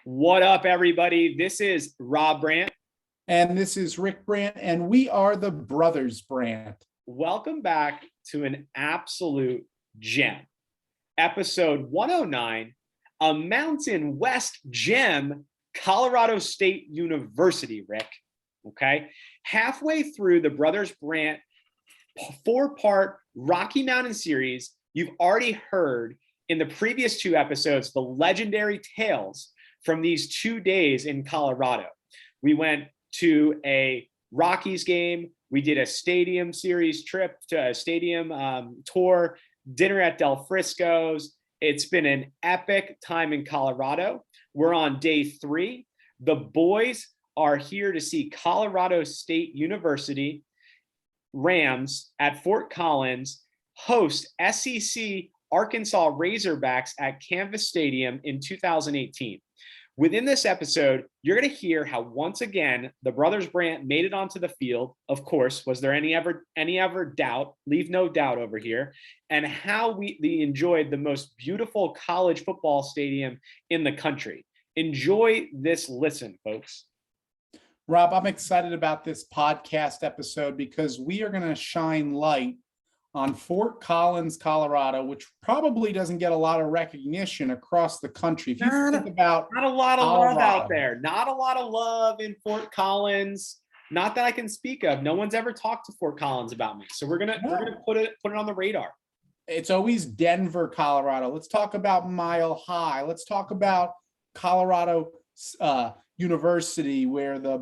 What up, everybody? This is Rob Brandt. And this is Rick Brandt, and we are the Brothers Brandt. Welcome back to an absolute gem. Episode 109, a Mountain West gem, Colorado State University, Rick. Okay? Halfway through the Brothers Brandt 4-part Rocky Mountain series, you've already heard in the previous 2 episodes the legendary tales from these 2 days in Colorado. We went to a Rockies game. We did a stadium series trip to a stadium tour, dinner at Del Frisco's. It's been an epic time in Colorado. We're on day 3. The boys are here to see Colorado State University Rams at Fort Collins host SEC Arkansas Razorbacks at Canvas Stadium in 2018. Within this episode, you're going to hear how once again the Brothers Brandt made it onto the field. Of course, was there any ever doubt? Leave no doubt over here. And how we enjoyed the most beautiful college football stadium in the country. Enjoy this listen, folks. Rob, I'm excited about this podcast episode because we are going to shine light on Fort Collins, Colorado, which probably doesn't get a lot of recognition across the country. If you think about not a lot of love out there, not a lot of love in Fort Collins, not that I can speak of. No one's ever talked to Fort Collins about me, so we're gonna put it on the radar. It's always Denver, Colorado. Let's talk about Mile High. Let's talk about Colorado University, where the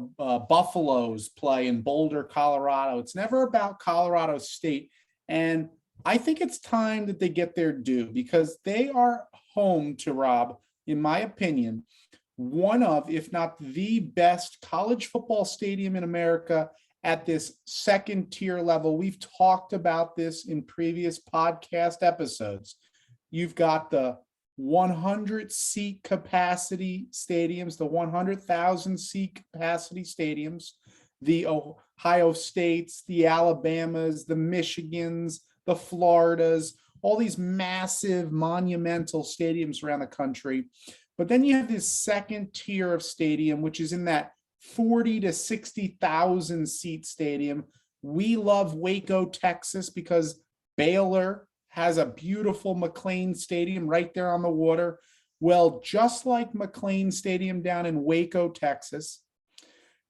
Buffaloes play in Boulder, Colorado. It's never about Colorado State. And I think it's time that they get their due because they are home to, Rob, in my opinion, one of, if not the best college football stadium in America at this second tier level. We've talked about this in previous podcast episodes. You've got the 100 seat capacity stadiums, the 100,000 seat capacity stadiums, the Ohio States, the Alabamas, the Michigans, the Floridas, all these massive monumental stadiums around the country. But then you have this second tier of stadium, which is in that 40 to 60,000 seat stadium. We love Waco, Texas, because Baylor has a beautiful McLean Stadium right there on the water. Well, just like McLean Stadium down in Waco, Texas,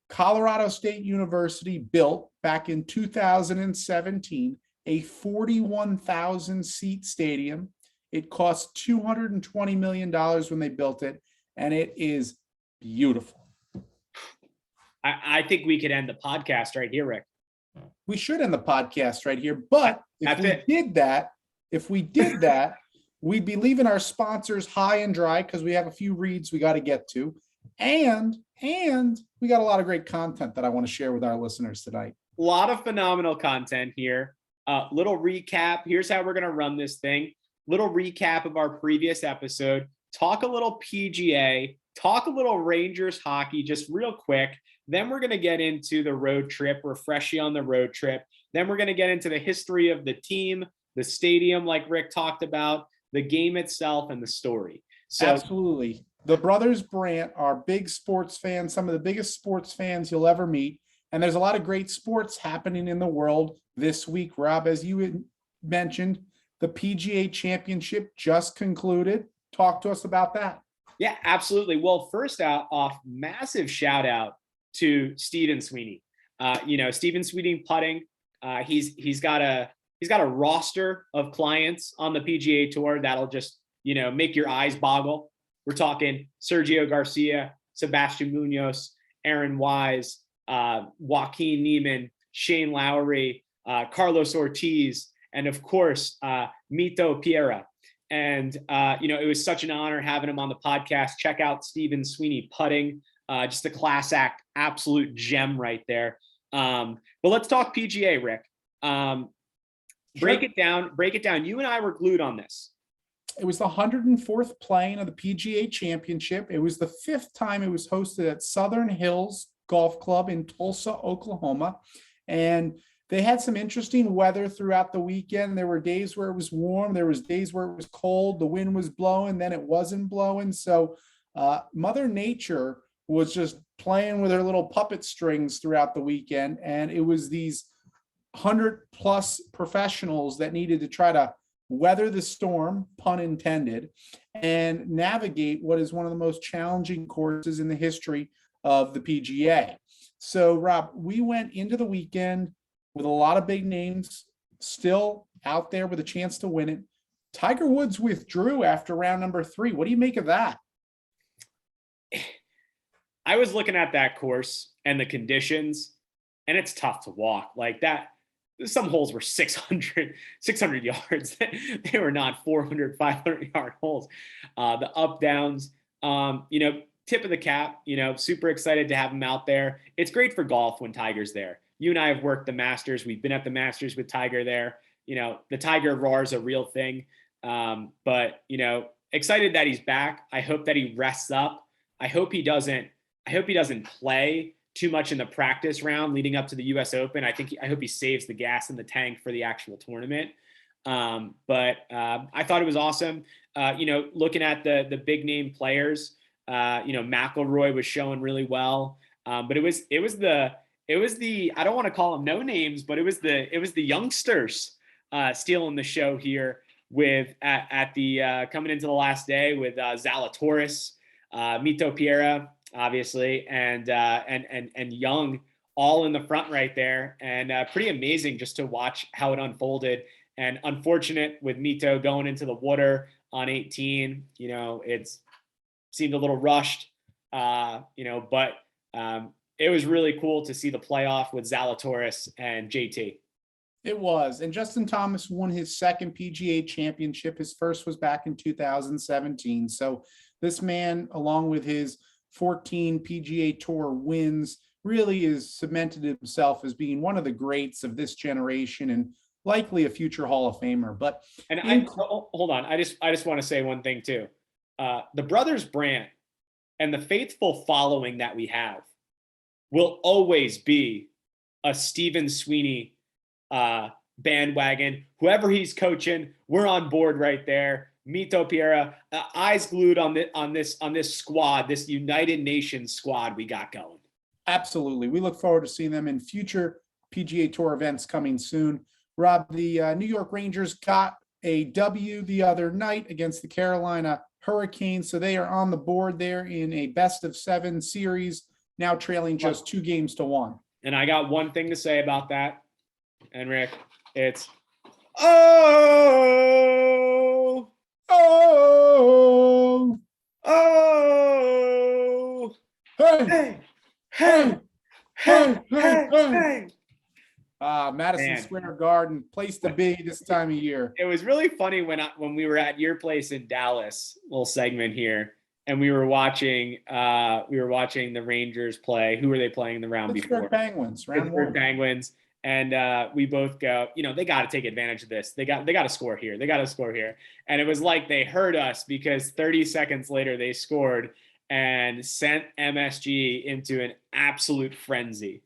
Colorado State University built back in 2017 a 41,000 seat stadium. It cost $220 million when they built it, and it is beautiful. I think we could end the podcast right here, Rick. We should end the podcast right here, but if we did that, we'd be leaving our sponsors high and dry because we have a few reads we got to get to. And we got a lot of great content that I want to share with our listeners tonight. A lot of phenomenal content here. Little recap. Here's how we're going to run this thing. Little recap of our previous episode. Talk a little PGA. Talk a little Rangers hockey, just real quick. Then we're going to get into the road trip, refresh you on the road trip. Then we're going to get into the history of the team, the stadium, like Rick talked about, the game itself, and the story. So, absolutely. The Brothers Brandt are big sports fans, some of the biggest sports fans you'll ever meet. And there's a lot of great sports happening in the world this week, Rob. As you had mentioned, the PGA Championship just concluded. Talk to us about that. Yeah, absolutely. Well, first off, massive shout out to Stephen Sweeney. Stephen Sweeney putting. He's got a roster of clients on the PGA Tour that'll just make your eyes boggle. We're talking Sergio Garcia, Sebastian Munoz, Aaron Wise, Joaquin Niemann, Shane Lowry, Carlos Ortiz, and of course, Mito Pereira. And, it was such an honor having him on the podcast. Check out Stephen Sweeney putting, just a class act, absolute gem right there. But let's talk PGA, Rick. Break it down. You and I were glued on this. It was the 104th playing of the PGA Championship. It was the 5th time it was hosted at Southern Hills Golf Club in Tulsa, Oklahoma. And they had some interesting weather throughout the weekend. There were days where it was warm. There was days where it was cold. The wind was blowing, then it wasn't blowing. So Mother Nature was just playing with her little puppet strings throughout the weekend, and it was these 100+ professionals that needed to try to weather the storm, pun intended, and navigate what is one of the most challenging courses in the history of the PGA. So, Rob, we went into the weekend with a lot of big names still out there with a chance to win it. Tiger Woods withdrew after round number 3. What do you make of that? I was looking at that course and the conditions, and it's tough to walk like that. Some holes were 600 yards. They were not 400, 500-yard holes. The up downs, tip of the cap, super excited to have him out there. It's great for golf when Tiger's there. You and I have worked the Masters. We've been at the Masters with Tiger there. The Tiger roar is a real thing. But excited that he's back. I hope that he rests up. I hope he doesn't play too much in the practice round leading up to the US Open. I hope he saves the gas in the tank for the actual tournament. But I thought it was awesome. Looking at the big name players, McIlroy was showing really well. But it was the I don't want to call them no names, but it was the youngsters stealing the show here with at the coming into the last day with Zalatoris, Mito Pereira, obviously, and Young all in the front right there, and pretty amazing just to watch how it unfolded. And unfortunate with Mito going into the water on 18, it's seemed a little rushed, but it was really cool to see the playoff with Zalatoris and JT. It was. And Justin Thomas won his second PGA championship. His first was back in 2017. So this man, along with his 14 PGA Tour wins, really is cemented himself as being one of the greats of this generation and likely a future Hall of Famer. But hold on, I just want to say one thing too. The Brothers Brandt and the faithful following that we have will always be a Stephen Sweeney bandwagon. Whoever he's coaching, we're on board right there. Mito Pereira, eyes glued on this squad, this United Nations squad we got going. Absolutely. We look forward to seeing them in future PGA Tour events coming soon. Rob, the New York Rangers got a W the other night against the Carolina Hurricanes, so they are on the board there in a best-of-7 series, now trailing just 2 games to 1. And I got one thing to say about that, and Rick, it's hey. Madison Square Garden, place to be this time of year. It was really funny when we were at your place in Dallas, little segment here, and we were watching the Rangers play. Who were they playing the round before? Pittsburgh Penguins, round Pittsburgh 1. Penguins. And we both go, they got to take advantage of this. They got to score here. They got to score here. And it was like they heard us because 30 seconds later they scored and sent MSG into an absolute frenzy.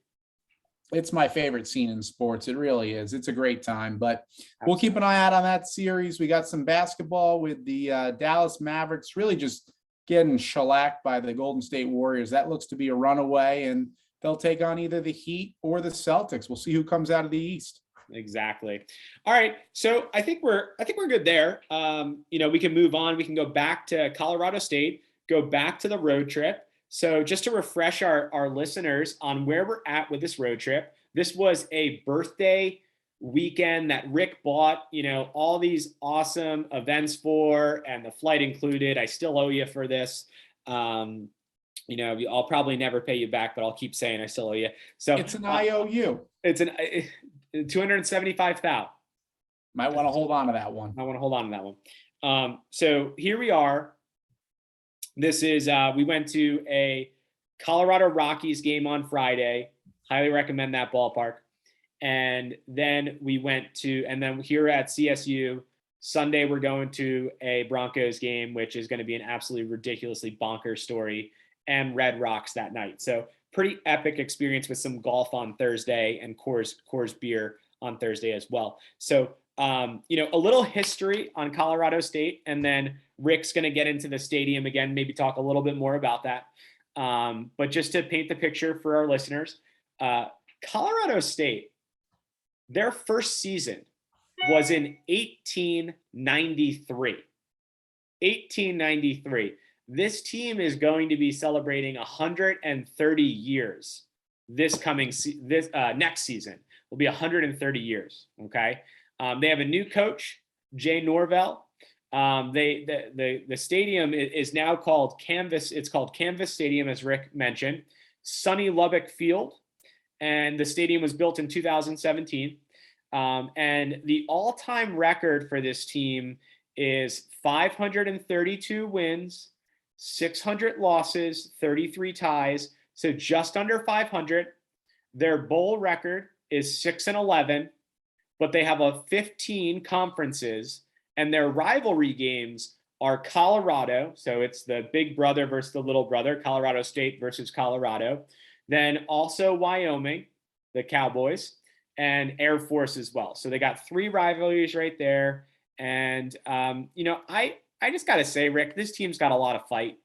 It's my favorite scene in sports. It really is. It's a great time, but we'll keep an eye out on that series. We got some basketball with the Dallas Mavericks really just getting shellacked by the Golden State Warriors. That looks to be a runaway, and they'll take on either the Heat or the Celtics. We'll see who comes out of the East. Exactly. All right. So I think we're good there. We can move on. We can go back to Colorado State, go back to the road trip. So just to refresh our listeners on where we're at with this road trip, this was a birthday weekend that Rick bought, all these awesome events for, and the flight included. I still owe you for this. I'll probably never pay you back, but I'll keep saying I still owe you. So it's an IOU. It's an 275,000. Might want to hold on to that one. So here we are. This is we went to a Colorado Rockies game on Friday. Highly recommend that ballpark. And then and then here at CSU Sunday, we're going to a Broncos game, which is going to be an absolutely ridiculously bonkers story, and Red Rocks that night. So pretty epic experience with some golf on Thursday and Coors beer on Thursday as well. So, a little history on Colorado State, and then Rick's going to get into the stadium again, maybe talk a little bit more about that. But just to paint the picture for our listeners, Colorado State, their first season was in 1893. 1893. This team is going to be celebrating 130 years next season. Will be 130 years. Okay. They have a new coach, Jay Norvell. The stadium is now called Canvas. It's called Canvas Stadium, as Rick mentioned. Sunny Lubbock Field, and the stadium was built in 2017. And the all-time record for this team is 532 wins, 600 losses, 33 ties. So just under 500. Their bowl record is 6-11, but they have 15 conferences, and their rivalry games are Colorado. So it's the big brother versus the little brother, Colorado State versus Colorado. Then also Wyoming, the Cowboys, and Air Force as well. So they got 3 rivalries right there. And, I just got to say, Rick, this team's got a lot of fight.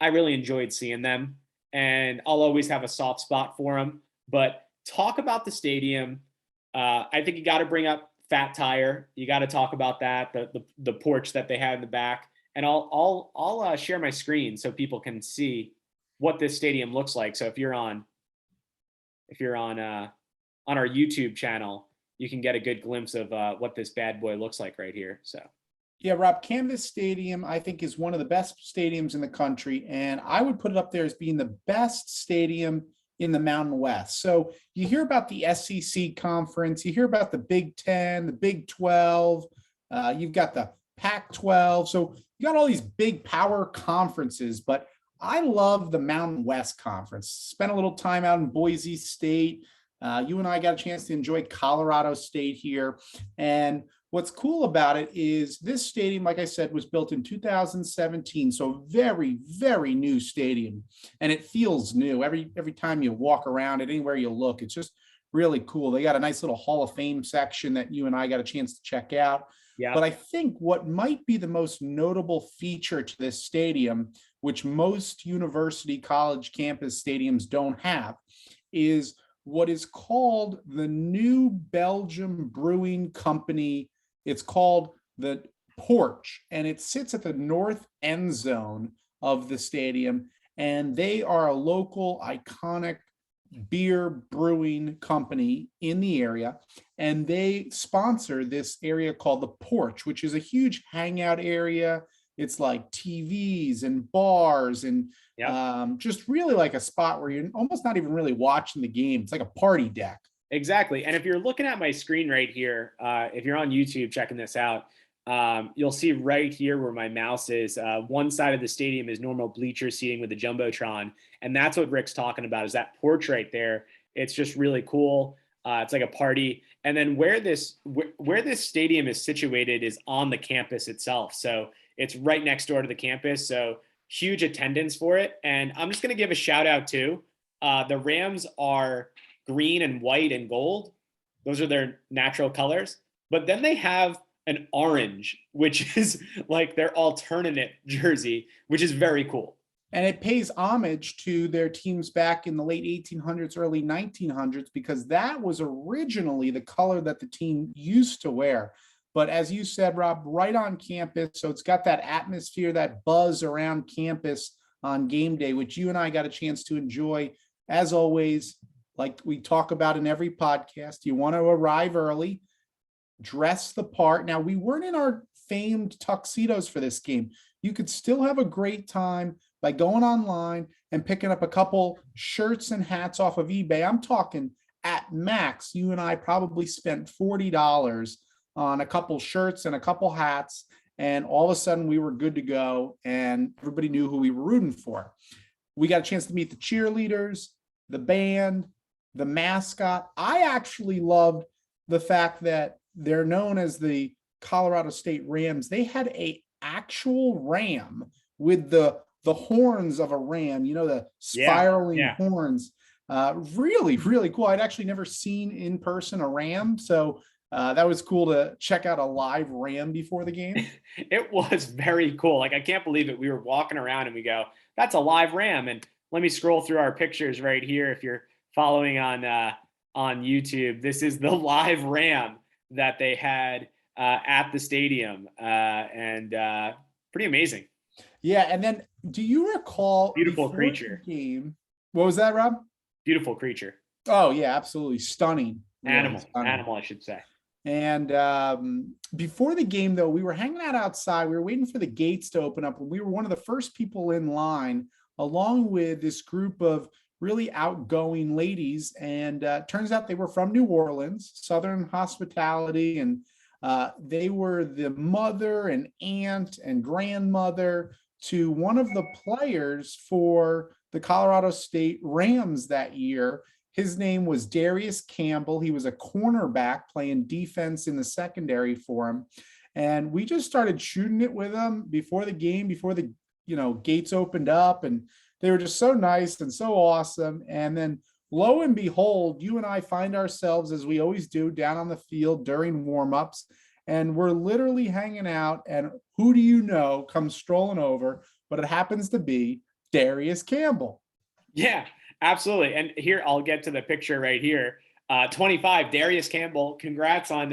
I really enjoyed seeing them, and I'll always have a soft spot for them. But talk about the stadium. I think you got to bring up Fat Tire. You got to talk about that, the porch that they had in the back. And I'll share my screen so people can see what this stadium looks like. So if you're on our YouTube channel, you can get a good glimpse of what this bad boy looks like right here. So. Yeah, Rob, Canvas Stadium, I think, is one of the best stadiums in the country, and I would put it up there as being the best stadium in the Mountain West. So you hear about the SEC conference, you hear about the Big 10, the Big 12, you've got the Pac-12. So you got all these big power conferences, but I love the Mountain West Conference. Spent a little time out in Boise State. You and I got a chance to enjoy Colorado State here. And what's cool about it is this stadium, like I said, was built in 2017. So very, very new stadium. And it feels new. Every time you walk around it, anywhere you look, it's just really cool. They got a nice little Hall of Fame section that you and I got a chance to check out. Yeah. But I think what might be the most notable feature to this stadium, which most university college campus stadiums don't have, is what is called the New Belgium Brewing Company. It's called the Porch, and it sits at the north end zone of the stadium. And they are a local iconic beer brewing company in the area. And they sponsor this area called the Porch, which is a huge hangout area. It's like TVs and bars and just really like a spot where you're almost not even really watching the game. It's like a party deck. Exactly. And if you're looking at my screen right here, if you're on YouTube checking this out, you'll see right here where my mouse is. One side of the stadium is normal bleacher seating with the Jumbotron. And that's what Rick's talking about, is that porch right there. It's just really cool. It's like a party. And then where this stadium is situated is on the campus itself. So it's right next door to the campus. So huge attendance for it. And I'm just going to give a shout out to the Rams are green and white and gold. Those are their natural colors. But then they have an orange, which is like their alternate jersey, which is very cool. And it pays homage to their teams back in the late 1800s, early 1900s, because that was originally the color that the team used to wear. But as you said, Rob, right on campus. So it's got that atmosphere, that buzz around campus on game day, which you and I got a chance to enjoy. As always, like we talk about in every podcast, you want to arrive early, dress the part. Now, we weren't in our famed tuxedos for this game. You could still have a great time by going online and picking up a couple shirts and hats off of eBay. I'm talking at max, you and I probably spent $40 on a couple shirts and a couple hats, and all of a sudden we were good to go, and everybody knew who we were rooting for. We got a chance to meet the cheerleaders, the band, the mascot. I actually loved the fact that they're known as the Colorado State Rams. They had a actual ram with the horns of a ram, you know, the spiraling horns. Really, really cool. I'd actually never seen in person a ram. So That was cool to check out a live Ram before the game. It was very cool. Like, I can't believe it. We were walking around and we go, that's a live Ram. And let me scroll through our pictures right here. If you're following on YouTube, this is the live Ram that they had at the stadium, and pretty amazing. Yeah, and then do you recall Beautiful creature game? What was that, Rob? Beautiful creature. Oh yeah, absolutely stunning. Animal, stunning. animal, I should say. And before the game, though, we were hanging out outside. We were waiting for the gates to open up. And we were one of the first people in line, along with this group of really outgoing ladies. And turns out they were from New Orleans, Southern hospitality. And they were the mother and aunt and grandmother to one of the players for the Colorado State Rams that year. His name was Darius Campbell. He was a cornerback playing defense in the secondary for him. And we just started shooting it with him before the game, before the gates opened up. And they were just so nice and so awesome. And then lo and behold, you and I find ourselves, as we always do, down on the field during warmups. And we're literally hanging out. And who do you know comes strolling over? But it happens to be Darius Campbell. Yeah. Absolutely. And here, I'll get to the picture right here. 25, Darius Campbell. Congrats on,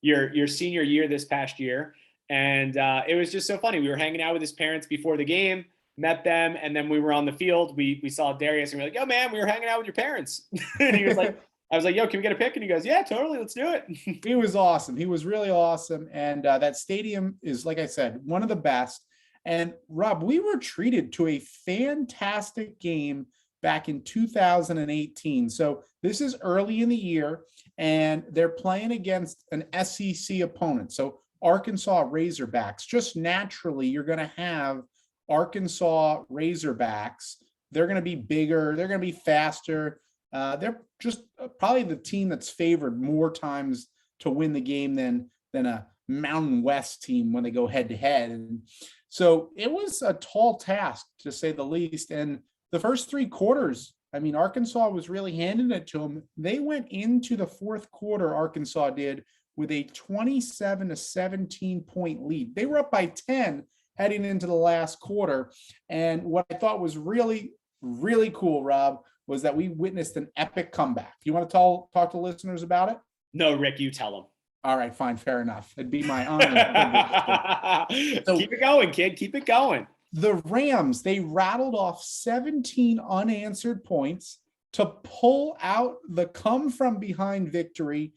your senior year this past year. And it was just so funny. We were hanging out with his parents before the game, met them, and then we were on the field. We saw Darius and we were like, yo, man, we were hanging out with your parents. And he was like, I was like, yo, can we get a pic? And he goes, yeah, totally. Let's do it. He was awesome. He was really awesome. And that stadium is, like I said, one of the best. And Rob, we were treated to a fantastic game back in 2018. So this is early in the year, and they're playing against an SEC opponent. So Arkansas Razorbacks. Just naturally, you're going to have Arkansas Razorbacks. They're going to be bigger. They're going to be faster. They're just probably the team that's favored more times to win the game than a Mountain West team when they go head to head. And so it was a tall task, to say the least. And the first three quarters, I mean, Arkansas was really handing it to them. They went into the fourth quarter, Arkansas did, with a 27-17 point lead. They were up by 10 heading into the last quarter. And what I thought was really, really cool, Rob, was that we witnessed an epic comeback. You want to talk to listeners about it? No, Rick, you tell them. All right, fine, fair enough. It'd be my honor. So, keep it going, kid. Keep it going. The Rams, they rattled off 17 unanswered points to pull out the come from behind victory,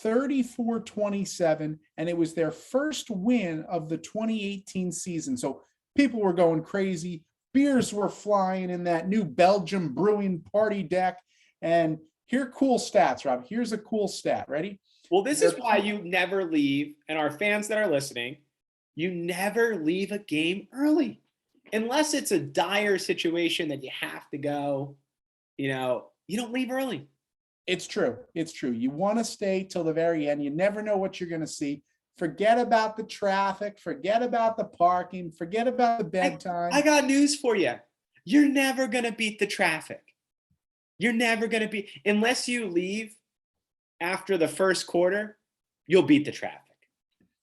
34-27, and it was their first win of the 2018 season. So people were going crazy. Beers were flying in that new Belgium brewing party deck. And here are cool stats, Rob. Here's a cool stat. Ready? Well, this is why you never leave, and our fans that are listening, you never leave a game early. Unless it's a dire situation that you have to go, you don't leave early. It's true. It's true. You want to stay till the very end. You never know what you're going to see. Forget about the traffic. Forget about the parking. Forget about the bedtime. I got news for you. You're never going to beat the traffic. You're never going to beat, unless you leave after the first quarter, you'll beat the traffic.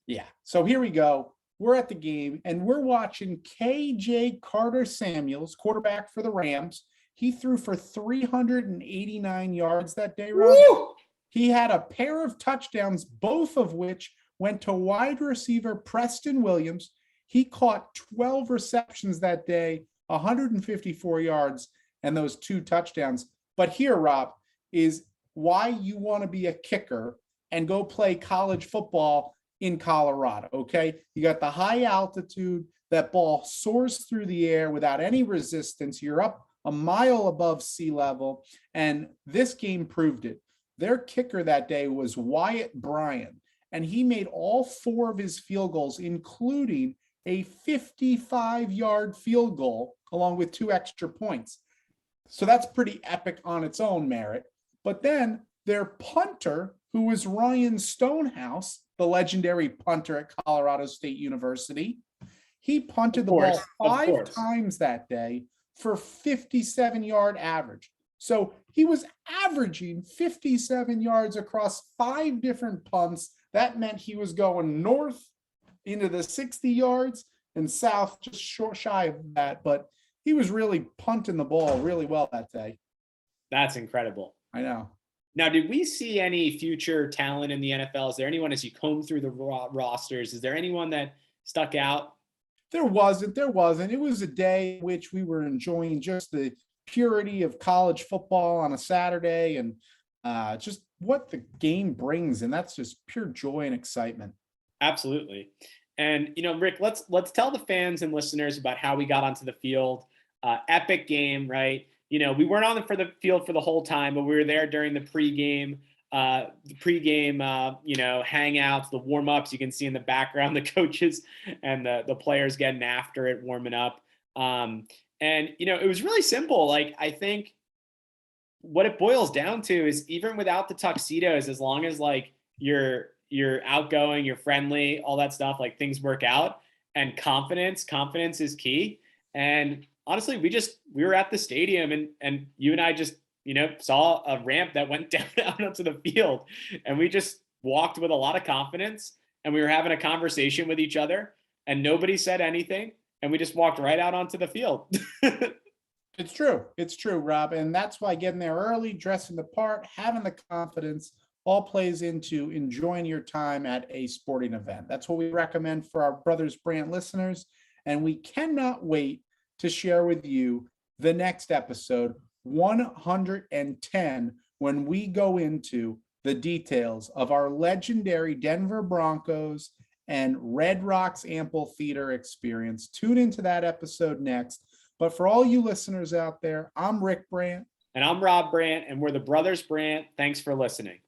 Yeah. So here we go. We're at the game and we're watching KJ Carter-Samuels, quarterback for the Rams. He threw for 389 yards that day, Rob. Woo! He had a pair of touchdowns, both of which went to wide receiver Preston Williams. He caught 12 receptions that day, 154 yards, and those 2 touchdowns. But here, Rob, is why you want to be a kicker and go play college football in Colorado, okay? You got the high altitude, that ball soars through the air without any resistance. You're up a mile above sea level, and this game proved it. Their kicker that day was Wyatt Bryan, and he made all 4 of his field goals, including a 55-yard field goal, along with 2 extra points. So that's pretty epic on its own merit. But then their punter, who was Ryan Stonehouse, the legendary punter at Colorado State University, he punted the ball 5 times that day for 57-yard average. So he was averaging 57 yards across 5 different punts. That meant he was going north into the 60 yards and south just short shy of that. But he was really punting the ball really well that day. That's incredible. I know. Now, did we see any future talent in the NFL? Is there anyone, as you comb through the rosters, is there anyone that stuck out? There wasn't. It was a day in which we were enjoying just the purity of college football on a Saturday and just what the game brings. And that's just pure joy and excitement. Absolutely. And, Rick, let's tell the fans and listeners about how we got onto the field. Epic game, right? We weren't on the field for the whole time, but we were there during the pregame, hangouts, the warm-ups. You can see in the background the coaches and the players getting after it, warming up. It was really simple. Like, I think what it boils down to is, even without the tuxedos, as long as like you're outgoing, you're friendly, all that stuff, like things work out. And confidence is key. And honestly, we were at the stadium and you and I just, saw a ramp that went down out onto the field, and we just walked with a lot of confidence, and we were having a conversation with each other, and nobody said anything, and we just walked right out onto the field. It's true, Rob. And that's why getting there early, dressing the part, having the confidence all plays into enjoying your time at a sporting event. That's what we recommend for our Brothers Brandt listeners. And we cannot wait to share with you the next episode, 110, when we go into the details of our legendary Denver Broncos and Red Rocks Amphitheater experience. Tune into that episode next. But for all you listeners out there, I'm Rick Brandt. And I'm Rob Brandt, and we're the Brothers Brandt. Thanks for listening.